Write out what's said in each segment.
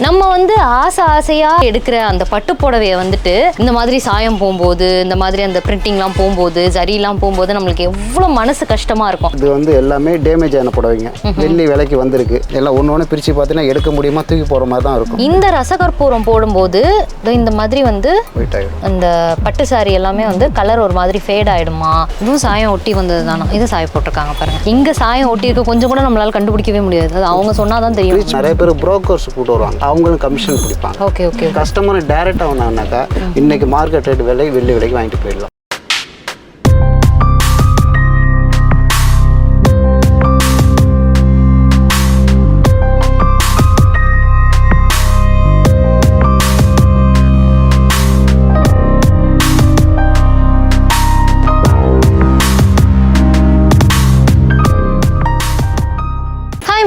நம்ம வந்து ஆசையா எடுக்கிற அந்த பட்டு புடவையை வந்துட்டு இந்த மாதிரி சாயம் போகும்போது, இந்த மாதிரி அந்த பிரிண்டிங்லாம் போகும்போது, ஜரிலாம் போகும்போது நம்மளுக்கு எவ்வளோ மனசு கஷ்டமா இருக்கும். இது வந்து எல்லாமே டேமேஜ் ஆன புடவைங்க. வெள்ளி விலைக்கு வந்திருக்கு. எல்லாம் ஒன்று பிரித்து பார்த்தீங்கன்னா எடுக்க முடியுமா, தூக்கி போகிற மாதிரி தான் இருக்கும். இந்த ரசகற்பூரம் போடும்போது இந்த மாதிரி வந்து அந்த பட்டு சாரி எல்லாமே வந்து கலர் ஒரு மாதிரி ஃபேட் ஆயிடுமா? இதுவும் சாயம் ஒட்டி வந்தது தானே. இது சாயம் போட்டிருக்காங்க பாருங்க. இங்க சாயம் ஒட்டி இருக்க கொஞ்சம் கூட நம்மளால கண்டுபிடிக்கவே முடியாது. அது அவங்க சொன்னாதான் தெரியும். நிறைய பேர் புரோக்கர்ஸ் கூட்டு வருவாங்க, அவங்களும் கமிஷன் பிடிப்பாங்க. Okay okay. கஸ்டமர் டைரெக்டாக வந்தாங்கன்னாக்கா இன்னைக்கு மார்க்கெட் ரேட் விலை வெள்ளி விலைக்கு வாங்கிட்டு போயிடலாம்.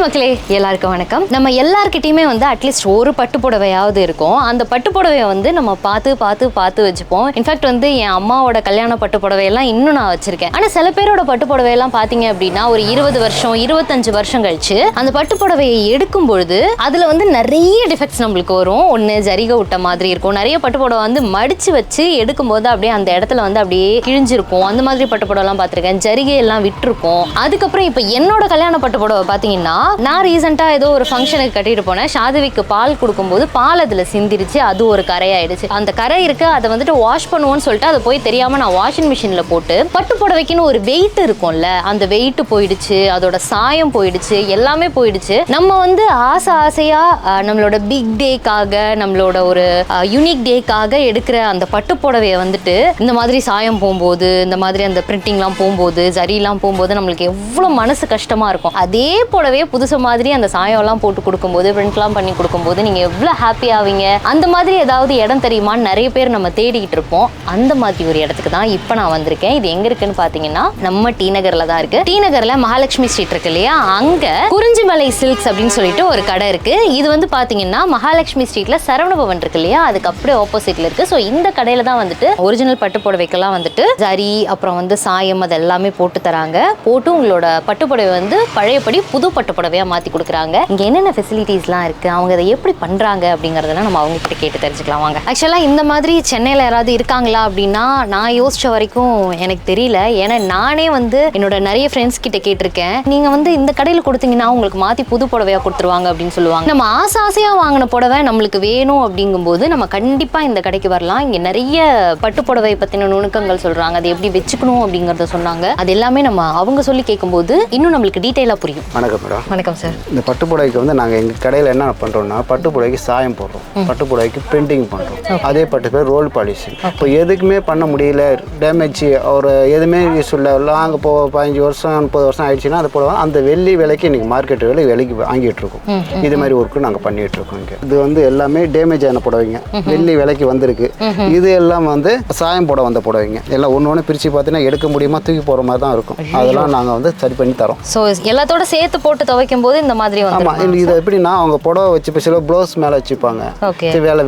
மக்களே, எல்லாருக்கும் வணக்கம். நம்ம எல்லார்கிட்டயுமே வந்து அட்லீஸ்ட் ஒரு பட்டு புடவையாவது இருக்கும். அந்த பட்டு புடவையை வந்து நம்ம பார்த்து வச்சுப்போம். இன்ஃபேக்ட் வந்து என் அம்மாவோட கல்யாண பட்டு புடவையெல்லாம் இன்னும் நான் வச்சிருக்கேன். ஆனால் சில பேரோட பட்டு புடவையெல்லாம் பார்த்தீங்க அப்படின்னா ஒரு 20 வருஷம் 25 வருஷம் கழிச்சு அந்த பட்டு புடவையை எடுக்கும் பொழுது அதில் வந்து நிறைய டிஃபெக்ட்ஸ் நம்மளுக்கு வரும். ஒன்று ஜரிகை விட்ட மாதிரி இருக்கும். நிறைய பட்டு புடவை வந்து மடிச்சு வச்சு எடுக்கும்போது அப்படியே அந்த இடத்துல வந்து அப்படியே கிழிஞ்சிருக்கும். அந்த மாதிரி பட்டு புடவைலாம் பார்த்துருக்கேன். ஜரிகை எல்லாம் விட்டுருக்கும். அதுக்கப்புறம் இப்போ என்னோட கல்யாண பட்டு புடவை பார்த்தீங்கன்னா, நான் ரீசெண்டாக ஏதோ ஒரு ஃபங்க்ஷனுக்கு கட்டிட்டு போனேன். ஷாதிவிக்கு பால் கொடுக்கும்போது பால் அதில் சிந்திருச்சு. அது ஒரு கரையாயிடுச்சு. அந்த கரை இருக்கு, அதை வந்துட்டு வாஷ் பண்ணுவோன்னு சொல்லிட்டு அதை போய் தெரியாமல் நான் வாஷிங் மிஷினில் போட்டு பட்டு புடவைக்குன்னு ஒரு வெயிட் இருக்கும்ல, அந்த வெயிட் போயிடுச்சு, அதோட சாயம் போயிடுச்சு, எல்லாமே போயிடுச்சு. நம்ம வந்து ஆசையாக நம்மளோட பிக் டேக்காக, நம்மளோட ஒரு யூனிக் டேக்காக எடுக்கிற அந்த பட்டு புடவையை வந்துட்டு இந்த மாதிரி சாயம் போகும்போது, இந்த மாதிரி அந்த பிரிண்டிங்லாம் போகும்போது, ஜரிலாம் போகும்போது நம்மளுக்கு எவ்வளோ மனசு கஷ்டமாக இருக்கும். அதே புடவையை புதுசு மாதிரி அந்த சாயம்லாம் போட்டு கொடுக்கும்போது, பிரிண்ட்லாம் பண்ணி கொடுக்கும்போது நீங்கள் எவ்வளோ ஹாப்பி ஆவீங்க. அந்த மாதிரி ஏதாவது இடம் தெரியுமான்னு நிறைய பேர் நம்ம தேடிக்கிட்டு இருப்போம். அந்த மாதிரி ஒரு இடத்துக்கு தான் இப்போ நான் வந்திருக்கேன். இது எங்கே இருக்குன்னு பார்த்தீங்கன்னா நம்ம டி நகரில் தான் இருக்குது. டி நகரில் மகாலட்சுமி ஸ்ட்ரீட் இருக்கு இல்லையா, அங்கே குறிஞ்சிமலை சில்க்ஸ் அப்படின்னு சொல்லிட்டு ஒரு கடை இருக்குது. இது வந்து பார்த்தீங்கன்னா மகாலட்சுமி ஸ்ட்ரீட்டில் சரவணபவன் இருக்கு இல்லையா, அதுக்கு அப்படியே ஆப்போசிட்டில் இருக்குது. ஸோ இந்த கடையில் தான் வந்துட்டு ஒரிஜினல் பட்டு புடவைக்கெல்லாம் வந்துட்டு ஜரி அப்புறம் வந்து சாயம் அது எல்லாமே போட்டு தராங்க. போட்டு உங்களோட பட்டு புடவை வந்து பழையபடி புது பட்டு புடவையாக மாற்றி கொடுக்குறாங்க. இங்கே என்னென்ன ஃபெசிலிட்டிஸ்லாம் இருக்குது, அவங்க அதை எப்படி பண்ணுறாங்க அப்படிங்கிறதெல்லாம் நம்ம அவங்க கிட்ட கேட்டு தெரிஞ்சுக்கலாம் வாங்க. ஆக்சுவலாக இந்த மாதிரி சென்னையில் யாராவது இருக்காங்களா அப்படின்னா நான் யோசிச்ச வரைக்கும் எனக்கு தெரியல. ஏன்னா நானே வந்து என்னோட நிறைய ஃப்ரெண்ட்ஸ் கிட்ட கேட்டிருக்கேன். நீங்கள் வந்து இந்த கடையில் கொடுத்தீங்கன்னா உங்களுக்கு மாற்றி புது புடவையாக கொடுத்துருவாங்க அப்படின்னு சொல்லுவாங்க. நம்ம ஆசையாக வாங்கின புடவை நம்மளுக்கு வேணும் அப்படிங்கும்போது நம்ம கண்டிப்பாக இந்த கடைக்கு வரலாம். இங்கே நிறைய பட்டு புடவை பற்றின நுணுக்கங்கள் சொல்கிறாங்க, அது எப்படி வச்சுக்கணும் அப்படிங்கிறத சொன்னாங்க. அது எல்லாமே நம்ம அவங்க சொல்லி கேட்கும்போது இன்னும் நம்மளுக்கு டீட்டெயிலாக புரியும். வணக்கம் மேடம். வணக்கம் சார். இந்த பட்டு புடவைக்கு வந்து நாங்கள் எங்கள் கடையில் என்ன பண்ணுறோம்னா, பட்டு புடவைக்கு சாயம் போடுறோம், பட்டு புடவைக்கு பிரிண்டிங் பண்ணுறோம். அதே பட்டு பேர் ரோல் பாலிஷிங். இப்போ எதுக்குமே பண்ண முடியல, டேமேஜ் ஒரு எதுவுமே யூஸ் இல்லை, லாங் இப்போ 15 வருஷம் 30 வருஷம் ஆயிடுச்சுன்னா அது போடுவோம். அந்த வெள்ளி விலைக்கு இன்றைக்கி மார்க்கெட் விலைக்கு வாங்கிட்டு இருக்கோம். இது மாதிரி ஒர்க்கு நாங்கள் பண்ணிட்டு இருக்கோம். இங்கே இது வந்து எல்லாமே டேமேஜ் ஆன புடவைங்க, வெள்ளி விலைக்கு வந்திருக்கு. இது எல்லாம் வந்து சாயம் போட வந்த புடவைங்க. எல்லாம் ஒன்று பிரித்து பார்த்தீங்கன்னா எடுக்க முடியுமா, தூக்கி போகிற மாதிரி தான் இருக்கும். அதெல்லாம் நாங்கள் வந்து சரி பண்ணி தரோம். ஸோ எல்லாத்தோட சேர்த்து போட்டு துவைக்கும் போது இந்த மாதிரி ஆமாம். இது எப்படின்னா அவங்க புடவை வச்சு சில ப்ளவுஸ் மேலே வச்சுப்பாங்க,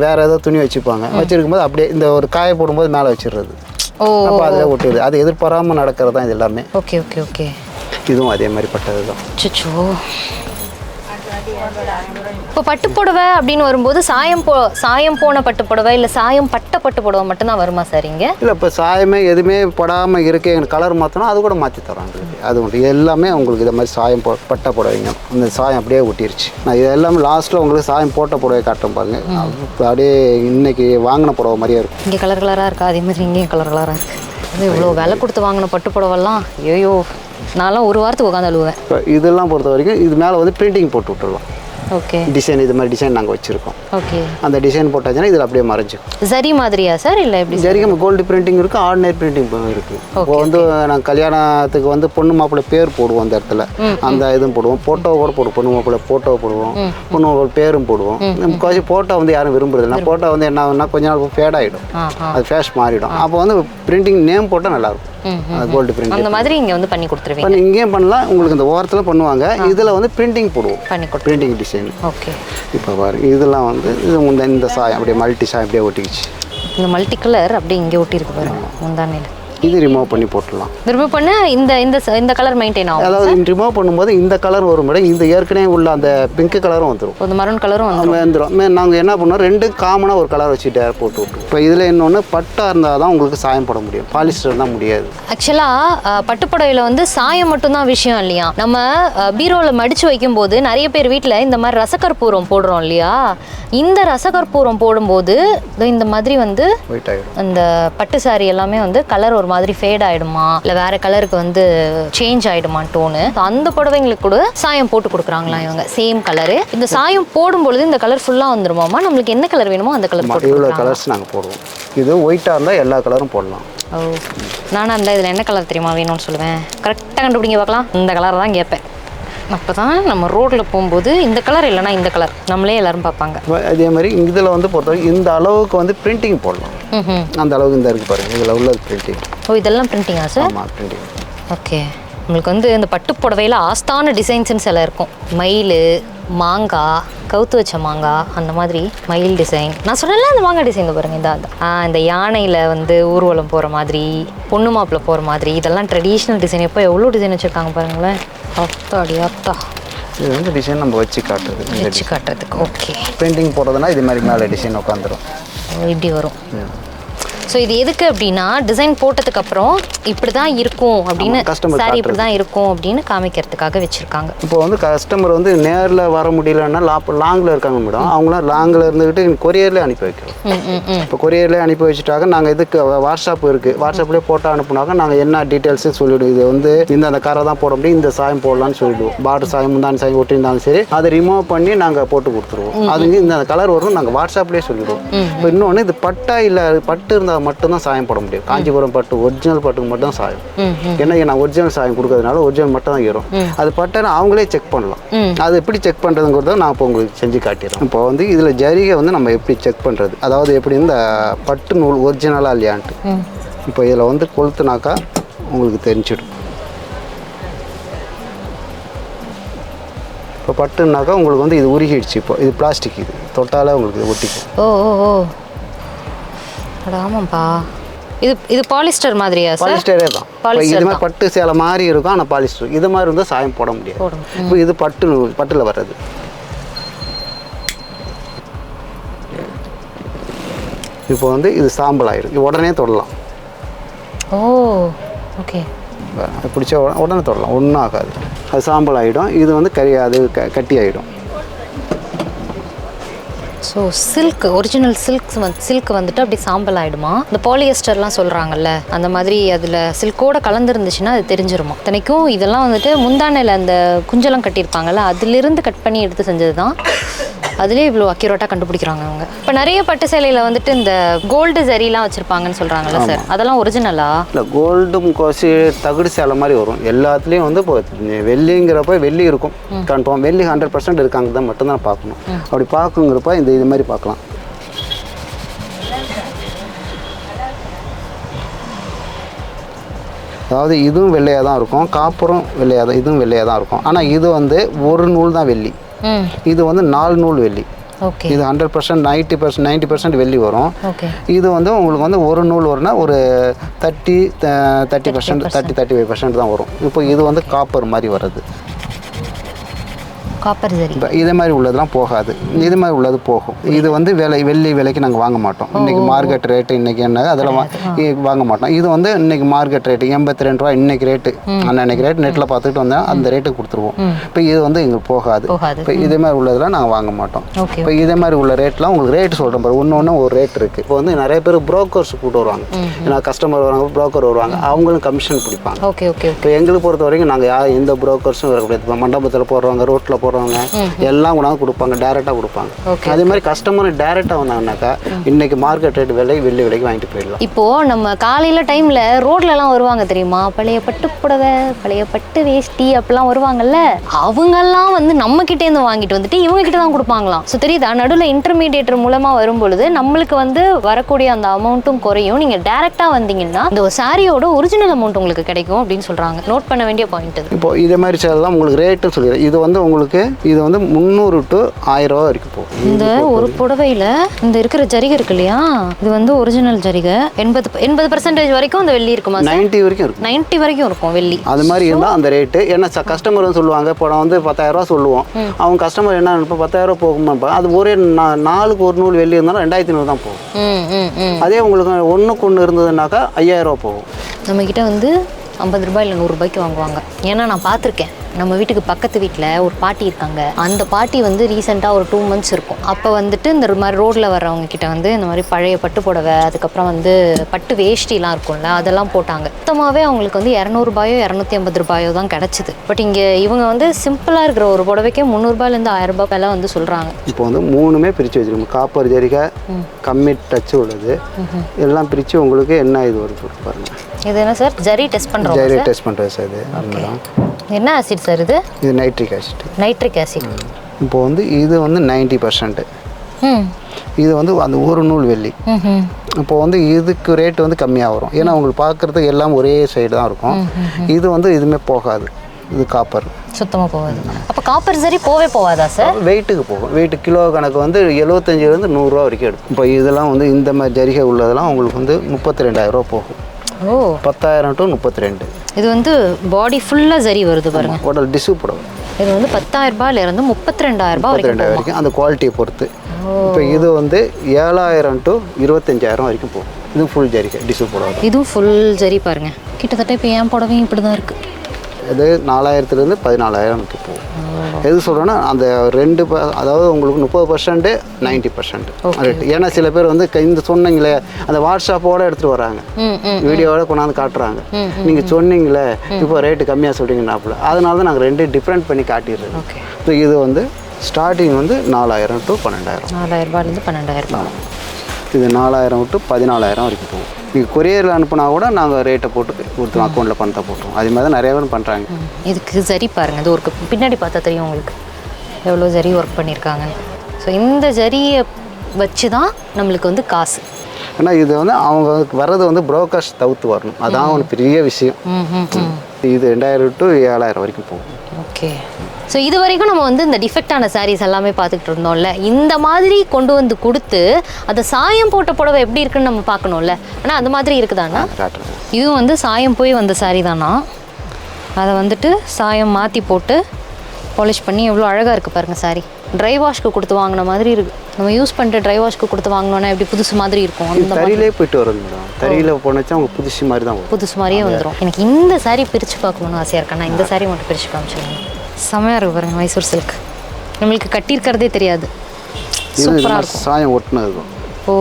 வேற ஏதோ துணி வச்சுப்பாங்க. வச்சிருக்கும் போது அப்படியே இந்த ஒரு காய போடும்போது மேலே வச்சிடுறது. அப்போ அதில் ஒட்டுது. அது எதிர்பாராமல் நடக்கிறது தான் இது எல்லாமே. Okay okay okay. இதுவும் அதே மாதிரி பட்டது தான். சுச்சோ. இப்போ பட்டு புடவை அப்படின்னு வரும்போது சாயம் போன பட்டு புடவை இல்லை சாயம் பட்ட பட்டு புடவை மட்டும்தான் வருமா சார் இங்கே? இல்லை, இப்போ சாயமே எதுவுமே படாமல் இருக்கு, எங்களுக்கு கலர் மாற்றணும், அது கூட மாற்றி தரோம். அது உண்டு. எல்லாமே உங்களுக்கு இதை மாதிரி சாயம் பட்ட புடவைங்க. இந்த சாயம் அப்படியே ஒட்டிருச்சு. நான் இது எல்லாமே லாஸ்ட்டில் உங்களுக்கு சாயம் போட்ட புடவை காட்டும் பாருங்க. அப்படியே இன்னைக்கு வாங்கின புடவை மாதிரியே இருக்கும். இங்கே கலர் கலராக இருக்கா, அதே மாதிரி இங்கேயும் கலர் கலராக இருக்குது. அது இவ்வளோ விலை கொடுத்து வாங்கின பட்டு புடவெல்லாம் ஐயோ நான்லாம் ஒரு வாரத்துக்கு உட்காந்து அழுவேன். இப்போ இதெல்லாம் பொறுத்த வரைக்கும் இது மேலே வந்து பிரிண்டிங் போட்டு விட்டுருவோம். ஓகே. டிசைன் இது மாதிரி டிசைன் நாங்கள் வச்சுருக்கோம். ஓகே. அந்த டிசைன் போட்டாச்சுன்னா இதில் அப்படியே மறைஞ்சிக்கும். சரி மாதிரியா சார் இல்லை எப்படி? சரிங்க, கோல்டு பிரிண்டிங் இருக்குது, ஆர்டினரி பிரிண்டிங் இருக்குது. இப்போ வந்து நாங்கள் கல்யாணத்துக்கு வந்து பொண்ணு மாப்பிள்ளை பேர் போடுவோம். அந்த இடத்துல அந்த இதுவும் போடுவோம், ஃபோட்டோ கூட போடுவோம். பொண்ணு மாப்பிள்ளை ஃபோட்டோ போடுவோம், பொண்ணு மாப்பிள்ளை பேரும் போடுவோம். கொஞ்சம் ஃபோட்டோ வந்து யாரும் விரும்புறதில்லை. ஃபோட்டோ வந்து என்ன ஆகுதுன்னா கொஞ்ச நாள் ஃபேட் ஆகிடும், அது ஃபேஷ் மாறிடும். அப்போ வந்து பிரிண்டிங் நேம் போட்டால் நல்லாயிருக்கும். கோல்டு பிரிண்டிங் அந்த மாதிரி இங்கே வந்து பண்ணி கொடுத்துருவீங்க. இங்கேயும் பண்ணலாம். உங்களுக்கு இந்த ஓரத்தில் பண்ணுவாங்க. இதில் வந்து பிரிண்டிங் போடுவோம், பிரிண்டிங் டிசைன். ஓகே. இப்போ பாருங்க, இதெல்லாம் வந்து இது இந்த சாயம் அப்படியே மல்டி சாயம் அப்படியே ஒட்டிக்கிச்சு. இந்த மல்டி கலர் அப்படியே இங்கே ஒட்டியிருக்கு பாருங்க முந்தானையில். இது ரிமூவ் பண்ணி போட்டுடலாம். ரிமூவ் பண்ண இந்த இந்த இந்த கலர் மெயின்டைன் ஆகும். அதாவது ரிமூவ் பண்ணும்போது இந்த கலர் வரும் மேடம், இந்த ஏற்கனவே உள்ள அந்த பிங்க் கலரும் வந்துடும், அந்த மரூன் கலரும் வந்துடும். நாங்கள் என்ன பண்ணோம், ரெண்டு காமனாக ஒரு கலர் வச்சுட்டு போட்டு விட்டுருவோம். இப்போ இதில் இன்னொன்று பட்டா இருந்தால் தான் உங்களுக்கு சாயம் போட முடியும், பாலிஸ்டர் தான் முடியாது. ஆக்சுவலாக பட்டுப்புடவையில் வந்து சாயம் மட்டும்தான் விஷயம் இல்லையா. நம்ம பீரோவில் மடித்து வைக்கும்போது நிறைய பேர் வீட்டில் இந்த மாதிரி ரசக்கற்பூரம் போடுறோம் இல்லையா. இந்த ரசக்கற்பூரம் போடும்போது இந்த மாதிரி வந்து ஒயிட் ஆகிடும். அந்த பட்டு சாரி எல்லாமே வந்து கலர் ஒரு மாதிரி ஃபேட் ஆகிடுமா, இல்லை வேறு கலருக்கு வந்து சேஞ்ச் ஆகிடுமா டோனு. அந்த புடவைங்களுக்கு கூட சாயம் போட்டு கொடுக்குறாங்களாம் இவங்க, சேம் கலரு. இந்த சாயம் போடும்பொழுது இந்த கலர் ஃபுல்லாக வந்துருமாமா, நம்மளுக்கு என்ன கலர் வேணுமோ அந்த கலர் போட்டு இவ்வளோ கலர்ஸ் நாங்கள் போடுவோம். இது ஒயிட்டாக இருந்தால் எல்லா கலரும் போடலாம். ஓ, நானாக இருந்தால் இதில் என்ன கலர் தெரியுமா வேணும்னு சொல்லுவேன், கரெக்டாக கண்டுபிடிங்க பார்க்கலாம். இந்த கலர் தான் கேட்பேன். அப்போ தான் நம்ம ரோட்டில் போகும்போது இந்த கலர் இல்லைனா இந்த கலர் நம்மளே எல்லாரும் பார்ப்பாங்க. அதே மாதிரி இதில் வந்து பொறுத்தவரைக்கும் இந்த அளவுக்கு வந்து பிரிண்டிங் போடலாம். அந்த அளவுக்கு இந்த இருக்குது பாருங்கள், இதில் உள்ள பிரிண்டிங். ஓ, இதெல்லாம் பிரிண்டிங்கா சார்? ஆமாம், பிரிண்டிங். ஓகே. உங்களுக்கு வந்து இந்த பட்டு புடவையில் ஆஸ்தான டிசைன்ஸ்ன்னு சில இருக்கும். மயில், மாங்காய், கவுத்து வச்ச மாங்காய், அந்த மாதிரி மயில் டிசைன். நான் சொன்னல அந்த மாங்காய் டிசைன் பாருங்கள், இந்த யானையில் வந்து ஊர்வலம் போகிற மாதிரி, பொண்ணு மாப்பிள்ள போகிற மாதிரி, இதெல்லாம் ட்ரெடிஷ்னல் டிசைன். எப்போ எவ்வளோ டிசைன் வச்சுருக்காங்க பாருங்களேன். அத்தாடி அத்தா, இது வந்து டிசைன் நம்ம வச்சு காட்டுறதுக்கு. ஓகே. பெயிண்டிங் போடுறதுனா இது மாதிரி மேலே டிசைன் உட்காந்துரும், இப்படி வரும். ஸோ இது எதுக்கு அப்படின்னா, டிசைன் போட்டதுக்கு அப்புறம் இப்படி தான் இருக்கும் அப்படின்னு, சாரி இப்படி தான் இருக்கும் அப்படின்னு காமிக்கிறதுக்காக வச்சுருக்காங்க. இப்போ வந்து கஸ்டமர் வந்து நேரில் வர முடியலன்னா லாங்கில் இருக்காங்க மேடம், அவங்களாம் லாங்கில் இருந்துக்கிட்டு கொரியர்லேயே அனுப்பி வைக்கிறோம். இப்போ கொரியர்லேயே அனுப்பி வச்சுட்டாக்க நாங்கள் இதுக்கு வாட்ஸ்அப் இருக்குது, வாட்ஸ்அப்லேயே போட்டோ அனுப்புனாக்க நாங்கள் என்ன டீட்டெயில்ஸு சொல்லிவிடுவோம். இது வந்து இந்த கரை தான் போட முடியும், இந்த சாயம் போடலான்னு சொல்லிவிடுவோம். பார்டர் சாயம், முந்தான சாயம் ஒட்டியிருந்தாலும் சரி, அதை ரிமூவ் பண்ணி நாங்கள் போட்டு கொடுத்துருவோம். அதுக்கு இந்த கலர் வரும், நாங்கள் வாட்ஸ்அப்லேயே சொல்லிவிடுவோம். இப்போ இன்னொன்று, இது பட்டா இல்லை, பட்டு இருந்தால் மட்டும்தான் சாயம் போட முடியும். காஞ்சிபுரம் பட்டு ஒரிஜினல் பட்டுக்கு மட்டும் சாயம். ஏன்னா நான் ஒரிஜினல் சாயம் கொடுக்கறதுனால ஒரிஜினல் மட்டும் தான் ஏறும். அது பட்டா அவங்களே செக் பண்ணலாம். அது எப்படி செக் பண்ணுறதுங்கிறத நான் இப்போ உங்களுக்கு செஞ்சு காட்டிடுறேன். இப்போ வந்து இதில் ஜரிகை வந்து நம்ம எப்படி செக் பண்ணுறது, அதாவது எப்படி இந்த பட்டு நூல் ஒரிஜினலாக இல்லையான்ட்டு. இப்போ இதில் வந்து கொளுத்துனாக்கா உங்களுக்கு தெரிஞ்சிடும். இப்போ பட்டுனாக்கா உங்களுக்கு வந்து இது உருகிடுச்சு. இப்போ இது பிளாஸ்டிக், இது தொட்டாலே உங்களுக்கு ஒட்டிக்கும். ஓ ஓ ஓ, ஆமாம்ப்பா. இது பாலிஸ்டர் மாதிரியா சார்? பாலிஸ்டரே தான். இது மாதிரி பட்டு சேலை மாதிரி இருக்கும், ஆனால் பாலிஸ்டர். இது மாதிரி இருந்தால் சாயம் போட முடியாது. இப்போ இது பட்டில் வர்றது. இப்போ வந்து இது சாம்பல் ஆயிடும், இது உடனே தொடலாம். ஓ, ஓகே. பிடிச்ச உடனே தொடலாம், ஒன்றும் ஆகாது. அது சாம்பல் ஆகிடும். இது வந்து அது கட்டி ஆகிடும். ஸோ சில்க், ஒரிஜினல் சில்க் வந்துட்டு அப்படி சாம்பல் ஆகிடுமா? இந்த பாலியஸ்டர்லாம் சொல்கிறாங்கல்ல, அந்த மாதிரி அதில் சில்கோட கலந்துருந்துச்சுன்னா அது தெரிஞ்சிருமா? இத்தனைக்கும் இதெல்லாம் வந்துட்டு முந்தானையில் அந்த குஞ்செல்லாம் கட்டியிருப்பாங்கல்ல, அதிலிருந்து கட் பண்ணி எடுத்து செஞ்சது தான். அதுலேயே இவ்வளோ அக்யூரேட்டாக கண்டுபிடிக்கிறாங்க அவங்க. இப்போ நிறைய பட்டு சேலையில் வந்துட்டு இந்த கோல்டு ஜரிலாம் வச்சுருப்பாங்கன்னு சொல்கிறாங்கல்ல சார், அதெல்லாம் ஒரிஜினலா? இல்லை, கோல்டும் கோசி தகுடு சேலை மாதிரி வரும். எல்லாத்துலேயும் வந்து இப்போ வெள்ளிங்கிறப்ப வெள்ளி இருக்கும் கன்ஃபார்ம். வெள்ளி 100% இருக்காங்க தான் மட்டும்தான் பார்க்கணும். அப்படி பார்க்குங்கிறப்ப இது மாதிரி பார்க்கலாம். அதாவது இதுவும் வெள்ளையாக தான் இருக்கும், காப்பரும் வெள்ளையாக தான், இதுவும் வெள்ளையாக தான் இருக்கும். ஆனால் இது வந்து ஒரு நூல் தான் வெள்ளி, இது வந்து 4 நூல் வெள்ளி. இது 100% 90% வெள்ளி வரும். இது வந்து உங்களுக்கு வந்து ஒரு நூல் வரும்னா ஒரு 35% தான் வரும். இப்போ இது வந்து காப்பர் மாதிரி வருது. காப்பர் ஜரி இதே மாதிரி உள்ளதெல்லாம் போகாது, இது மாதிரி உள்ளது போகும். இது வந்து வெள்ளி விலைக்கு நாங்கள் வாங்க மாட்டோம். இன்றைக்கி மார்க்கெட் ரேட்டு இன்றைக்கி என்ன அதெல்லாம் வாங்க மாட்டோம். இது வந்து இன்றைக்கி மார்க்கெட் ரேட்டு 82 ரூபா இன்றைக்கி ரேட்டு, அன்னைக்கு ரேட்டு நெட்டில் பார்த்துட்டு வந்தால் அந்த ரேட்டுக்கு கொடுத்துருவோம். இப்போ இது வந்து எங்களுக்கு போகாது. இப்போ இதே மாதிரி உள்ளதெல்லாம் நாங்கள் வாங்க மாட்டோம். இப்போ இதே மாதிரி உள்ள ரேட்லாம் உங்களுக்கு ரேட்டு சொல்கிறேன் பாரு, ஒன்று ஒரு ரேட் இருக்குது. இப்போ வந்து நிறைய பேர் புரோக்கர்ஸ் கூட்டு வருவாங்க, ஏன்னா கஸ்டமர் வருவாங்க, புரோக்கர் வருவாங்க, அவங்களும் கமிஷன் பிடிப்பாங்க. இப்போ எங்களுக்கு பொறுத்த வரைக்கும் நாங்கள் எந்த புரோக்கர்ஸும் வரக்கூடாது. மண்டபத்தில் போடுறவங்க, ரோட்டில் போடுறவங்க எல்லாம் கொண்டாந்து கொடுப்பாங்க, டைரெக்டாக கொடுப்பாங்க. அதே மாதிரி கஸ்டமர் டைரெக்டாக வந்தாங்கன்னாக்கா இன்னைக்கு மார்க்கெட் ரேட் வெள்ளி விலைக்கு வாங்கிட்டு போயிடலாம். இப்போ நம்ம காலையில் டைமில் ரோட்லலாம் வருவாங்க தெரியுமா, பழைய பட்டு புடவை, பழைய பட்டு வேஷ்டி அப்படிலாம் வருவாங்கல்ல, அவங்கெல்லாம் வந்து நம்ம கிட்டேருந்து வாங்கிட்டு வந்துட்டு இவங்க கிட்ட தான் கொடுப்பாங்களாம். ஸோ தெரியுதா, நடுவில் இன்டர்மீடியேட்டர் மூலமாக வரும்பொழுது நம்மளுக்கு வந்து வரக்கூடிய அந்த அமௌண்ட்டும் குறையும். நீங்கள் டைரெக்டாக வந்தீங்கன்னா இந்த சாரியோட ஒரிஜினல் அமௌண்ட் உங்களுக்கு கிடைக்கும் அப்படின்னு சொல்கிறாங்க. நோட் பண்ண வேண்டிய பாயிண்ட் இது. இப்போ இதே மாதிரி சேலாம் உங்களுக்கு ரேட்டு சொல்லிடுறேன். இது வந்து உங்களுக்கு உங்களுக்கு இது வந்து 300 to 1000 ரூபா வரைக்கும் போகும். இந்த ஒரு புடவையில் இந்த இருக்கிற ஜரிகை இருக்கு இல்லையா, இது வந்து ஒரிஜினல் ஜரிகை. 80% வரைக்கும் அந்த வெள்ளி இருக்குமா? 90 வரைக்கும் இருக்கும். 90 வரைக்கும் இருக்கும் வெள்ளி. அது மாதிரி இருந்தால் அந்த ரேட்டு. ஏன்னா கஸ்டமர் வந்து சொல்லுவாங்க, இப்போ நான் வந்து 10,000 ரூபா சொல்லுவோம், அவங்க கஸ்டமர் என்ன இப்போ 10,000 ரூபா போகுமா, அது ஒரே நாளுக்கு ஒரு நூல் வெள்ளி இருந்தாலும் 2500 தான் போகும். அதே உங்களுக்கு ஒன்றுக்கு ஒன்று இருந்ததுனாக்கா 5000 ரூபா போகும். நம்மக்கிட்ட வந்து 50 ரூபாய் இல்லை 100 ரூபாய்க்கு வாங்குவாங்க. ஏன்னா நான் பார்த்துருக்கேன், நம்ம வீட்டுக்கு பக்கத்து வீட்டில் ஒரு பாட்டி இருக்காங்க. அந்த பாட்டி வந்து ரீசெண்டாக ஒரு 2 months இருக்கும். அப்போ வந்துட்டு இந்த மாதிரி ரோட்டில் வர்றவங்க கிட்ட வந்து இந்த மாதிரி பழைய பட்டு புடவை, அதுக்கப்புறம் வந்து பட்டு வேஷ்டிலாம் இருக்கும்ல, அதெல்லாம் போட்டாங்க. மொத்தமாகவே அவங்களுக்கு வந்து 200 ரூபாயோ 250 ரூபாயோ தான் கிடச்சிது. பட் இங்கே இவங்க வந்து சிம்பிளாக இருக்கிற ஒரு புடவைக்கே 300 ரூபாயிலேருந்து 1000 ரூபாய் விலை வந்து சொல்கிறாங்க. இப்போ வந்து 3மே பிரித்து வச்சுருக்கோம். காப்பர் ஜரிகை, கம்மி டச்சு உள்ளது, எல்லாம் பிரித்து உங்களுக்கு என்ன இது வருது பாருங்கள். இது என்ன சார்? ஜரி டெஸ்ட் பண்ணுறோம். ஜரி டெஸ்ட் பண்ணுறது சார். இது அதுதான். என்ன ஆசிட் சார் இது? இது நைட்ரிக் ஆசிட். Nitric acid. இப்போ வந்து இது வந்து 90%. இது வந்து அந்த ஒரு நூல் வெள்ளி. இப்போ வந்து இதுக்கு ரேட்டு வந்து கம்மியாக வரும். ஏன்னா உங்களுக்கு பார்க்குறதுக்கு எல்லாம் ஒரே சைடு தான் இருக்கும். இது வந்து இதுவுமே போகாது. இது காப்பர் சுத்தமாக போகாது. அப்போ காப்பர் ஜரி போகாதா சார்? வெயிட்டுக்கு போகும். வெயிட்டு கிலோ கணக்கு வந்து 75லேருந்து 100 ரூபா வரைக்கும் எடுக்கும். இப்போ இதெல்லாம் வந்து இந்த மாதிரி ஜரிகை உள்ளதெல்லாம் உங்களுக்கு வந்து 32,000 ரூபா போகும். 10,000 to 32. இது வந்து பாடி ஃபுல்லாக ஜரி வருது பாருங்க. உடல் டிஷ்யூ புடவை. இது வந்து 10,000 ரூபாயிலிருந்து 32,000 ரூபாய் வரைக்கும் அந்த குவாலிட்டியை பொறுத்து. இப்போ இது வந்து 7,000 to 25,000 வரைக்கும் போகும். இது ஃபுல் ஜரிகை டிஷ்யூ புடவை. இதுவும் ஃபுல் ஜரி பாருங்க. கிட்டத்தட்ட இப்போ என் புடவையும் இப்படி தான் இருக்குது. இது 4,000லேருந்து 14,000 போகும். எது சொல்கிறேன்னா அந்த அதாவது உங்களுக்கு 30% 90% ரேட்டு. ஏன்னா சில பேர் வந்து இந்த சொன்னீங்களே அந்த வாட்ஸ்அப்போடு எடுத்துகிட்டு வராங்க, வீடியோவோட கொண்டாந்து காட்டுறாங்க. நீங்கள் சொன்னீங்களே இப்போ ரேட்டு கம்மியாக சொல்கிறீங்கன்னாப்புல, அதனால தான் நாங்கள் 2 டிஃப்ரெண்ட் பண்ணி காட்டிடுறோம். ஸோ இது வந்து ஸ்டார்டிங் வந்து 4,000 to 12,000. 4,000 ரூபாயிலேருந்து 12,000 ரூபாய். இது 4,000 to 14,000 வரைக்கும் போகும். நீங்கள் கொரியரில் அனுப்புனா கூட நாங்கள் ரேட்டை போட்டு கொடுத்துருவோம், அக்கௌண்ட்டில் பணத்தை போட்டுருவோம். அது மாதிரி தான் நிறைய பேர் பண்ணுறாங்க. இதுக்கு சரி பாருங்கள், இது ஒரு பின்னாடி பார்த்தா தெரியும் உங்களுக்கு எவ்வளோ ஜரி ஒர்க் பண்ணியிருக்காங்க. ஸோ இந்த ஜரியை வச்சு தான் நம்மளுக்கு வந்து காசு. ஏன்னா இது வந்து அவங்க வர்றது வந்து புரோக்கர்ஸ் தவிர்த்து வரணும், அதான் ஒரு பெரிய விஷயம். இது 2,000 to 7,000 வரைக்கும் போகும். ஓகே. ஸோ இது வரைக்கும் நம்ம வந்து இந்த டிஃபெக்டான சாரீஸ் எல்லாமே பார்த்துக்கிட்டு இருந்தோம்ல, இந்த மாதிரி கொண்டு வந்து கொடுத்து அதை சாயம் போட்ட புடவை எப்படி இருக்குன்னு நம்ம பார்க்கணும்ல. ஆனால் அந்த மாதிரி இருக்குதாண்ணா? இதுவும் வந்து சாயம் போய் வந்த சாரீ தானா? அதை வந்துட்டு சாயம் மாற்றி போட்டு பாலிஷ் பண்ணி எவ்வளோ அழகாக இருக்குது பாருங்கள் சாரீ. ட்ரை வாஷ்க்கு கொடுத்து வாங்கின மாதிரி இருக்குது. நம்ம யூஸ் பண்ணிட்டு ட்ரை வாஷ்க்கு கொடுத்து வாங்கினோன்னா எப்படி புதுசு மாதிரி இருக்கும். அந்த தறியிலே போயிட்டு வரும் மேடம். தறியில் போனச்சா அவங்க புதுசு மாதிரி தான் வரும். புதுசு மாதிரியே வந்துடும். எனக்கு இந்த சாரீ பிரித்து பார்க்கணுன்னு ஆசையாக இருக்கேன். நான் இந்த சாரீ மட்டும் பிரித்து காமிச்சிருக்கேன். செமையாக இருக்குது பாருங்கள். மைசூர் சில்க் நம்மளுக்கு கட்டியிருக்கிறதே தெரியாது. சூப்பராக இருக்கும். சாயம் ஒட்டினது.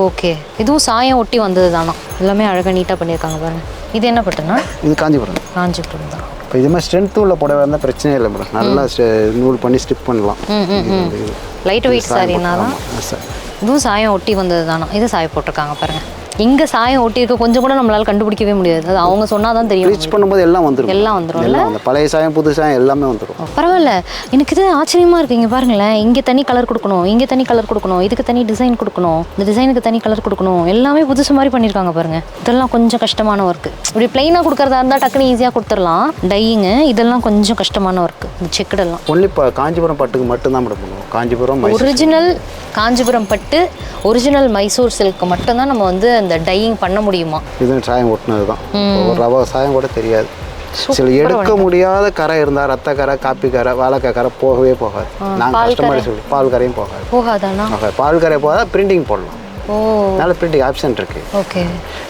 ஓகே. இதுவும் சாயம் ஒட்டி வந்தது தானா? எல்லாமே அழகாக நீட்டாக பண்ணியிருக்காங்க பாருங்கள். இது என்ன பட்டுனா? இது காஞ்சிபுரம். காஞ்சிபுரம் தான். இப்போ இது மாதிரி ஸ்ட்ரென்த்து உள்ள புடவை இருந்தால் பிரச்சனையே இல்லை மேடம். நல்லா நூல் பண்ணி ஸ்டிப் பண்ணலாம். லைட் வெயிட் சாரினா தான். இதுவும் சாயம் ஒட்டி வந்தது தானா? இது சாயம் போட்டிருக்காங்க பாருங்கள். இங்கே சாயம் ஒட்டி இருக்க கொஞ்சம் கூட நம்மளால் கண்டுபிடிக்கவே முடியாது. அது அவங்க சொன்னால் தான் தெரியும். ப்ளீச் பண்ணும்போது எல்லாம் வந்துடும். எல்லாம் வந்துடும் இல்லை? அந்த பழைய சாயம் புது சாயம் எல்லாமே வந்துடும். பரவாயில்ல. எனக்கு இது ஆச்சரியமாக இருக்குது. இங்கே பாருங்களேன், இங்கே தனி கலர் கொடுக்கணும், இங்கே தனி கலர் கொடுக்கணும், இதுக்கு தனி டிசைன் கொடுக்கணும், இந்த டிசைனுக்கு தனி கலர் கொடுக்கணும், எல்லாமே புதுசு மாதிரி பண்ணியிருக்காங்க பாருங்கள். இதெல்லாம் கொஞ்சம் கஷ்டமான ஒர்க்கு. இப்படி பிளைனாக கொடுக்குறதா இருந்தால் டக்குன்னு ஈஸியாக கொடுத்துடலாம். டையிங்கு இதெல்லாம் கொஞ்சம் கஷ்டமான ஒர்க்கு. இந்த செக்குடெல்லாம் ஒன்லி இப்போ காஞ்சிபுரம் பட்டுக்கு மட்டும்தான் மேடம் பண்ணுவோம். காஞ்சிபுரம் ஒரிஜினல் காஞ்சிபுரம் பட்டு, ஒரிஜினல் மைசூர் சில்க்கு மட்டும்தான் நம்ம வந்து அந்த டையிங் பண்ண முடியுமா? இது சாயம் ஒட்டினது தான். ஒரு ரவா சாயம் கூட தெரியாது. சில எடுக்க முடியாத கரை இருந்தால் ரத்த கரை, காப்பி கரை, வாழைக்காய் கரை போகவே போகாது. நாங்கள் கஸ்டமர் சொல்லி பால் கரையும் போகாதாண்ணா? பால் கரை போகாத பிரிண்டிங் போடலாம். நல்ல பிரிண்டிங் ஆப்ஷன் இருக்கு. ஓகே.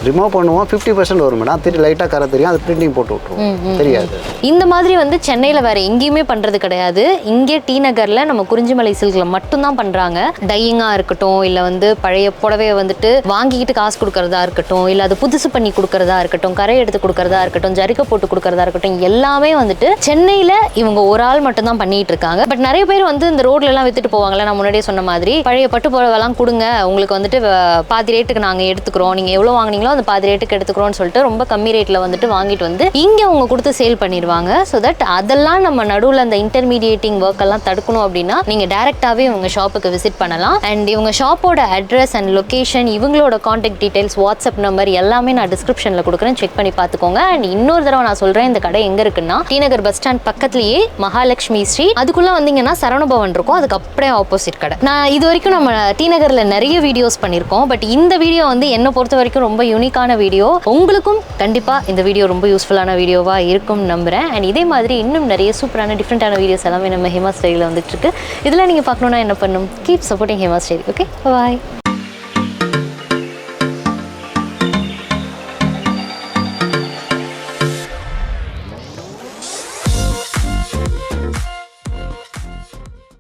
ரிமூவ் பண்ணுவோம். 50% வரும் மேடம். திருப்பி லைட்டாக கரை தெரியும், அது பிரிண்டிங் போட்டு விட்டுருவோம். தெரியாது. இந்த மாதிரி வந்து சென்னையில் வேறு எங்கேயுமே பண்ணுறது கிடையாது. இங்கே டி நகரில் நம்ம குறிஞ்சிமலை சில்கில் மட்டும்தான் பண்ணுறாங்க. டையிங்காக இருக்கட்டும், இல்லை வந்து பழைய புடவையை வந்துட்டு வாங்கிக்கிட்டு காசு கொடுக்கறதா இருக்கட்டும், இல்லை அது புதுசு பண்ணி கொடுக்கறதா இருக்கட்டும், கரை எடுத்து கொடுக்கறதா இருக்கட்டும், ஜரிக்கை போட்டு கொடுக்கறதா இருக்கட்டும், எல்லாமே வந்துட்டு சென்னையில் இவங்க ஒரு ஆள் மட்டும்தான் பண்ணிட்டு இருக்காங்க. பட் நிறைய பேர் வந்து இந்த ரோட்லலாம் வித்துட்டு போவாங்கல்ல, நான் முன்னாடியே சொன்ன மாதிரி பழைய பட்டு புடவைலாம் கொடுங்க, உங்களுக்கு வந்துட்டு பாதி ரேட்டுக்கு நாங்கள் எடுத்துக்கிறோம், நீங்கள் எவ்வளோ வாங்குனீங்களோ அந்த பாதி ரேட்டுக்கு எடுத்துக்கிறோம்னு சொல்லிட்டு ரொம்ப கம்மி ரேட்டில் வந்துட்டு வாங்கிட்டு வந்து இங்கே அவங்க கொடுத்து சேல் பண்ணிடுவாங்க. ஸோ தட் அதெல்லாம் நம்ம நடுவில் அந்த இன்டர்மீடியேட்டிங் ஒர்க் எல்லாம் தடுக்கணும் அப்படின்னா நீங்கள் டேரெக்டாகவே இவங்க ஷாப்புக்கு விசிட் பண்ணலாம். அண்ட் இவங்க ஷாப்போட அட்ரஸ் அண்ட் லொகேஷன், இவங்களோட காண்டாக்ட் டீடைல்ஸ், வாட்ஸ்அப் நம்பர் எல்லாமே நான் டிஸ்கிரிப்ஷனில் கொடுக்குறேன், செக் பண்ணி பார்த்துக்கோங்க. அண்ட் இன்னொரு தடவை நான் சொல்கிறேன், இந்த கடை எங்கே இருக்குன்னா டி நகர் பஸ் ஸ்டாண்ட் பக்கத்துலேயே மகாலட்சுமி ஸ்ட்ரீட், அதுக்குள்ளே வந்தீங்கன்னா சரவணபவன் இருக்கும், அதுக்கு அப்படியே ஆப்போசிட் கடை. நான் இது வரைக்கும் நம்ம டி நகரில் நிறைய வீடியோஸ் பண்ணியிருக்கோம், பட் இந்த வீடியோ வந்து என்னை பொறுத்த வரைக்கும் ரொம்ப யூனிக்கான வீடியோ. உங்களுக்கும் கண்டிப்பாக இந்த வீடியோ ரொம்ப யூஸ்ஃபுல்லான வீடியோவாக இருக்கும் நம்புகிறேன். அண்ட் இதே மாதிரி இன்னும் நிறைய சூப்பரான டிஃப்ரெண்ட்டான வீடியோஸ் எல்லாமே நம்ம ஹேமா ஸ்டைலில் வந்துட்டு இருக்கு. இதெல்லாம் நீங்கள் பார்க்கணுன்னா என்ன பண்ணணும்? Keep supporting Hema style. Okay, பாய்.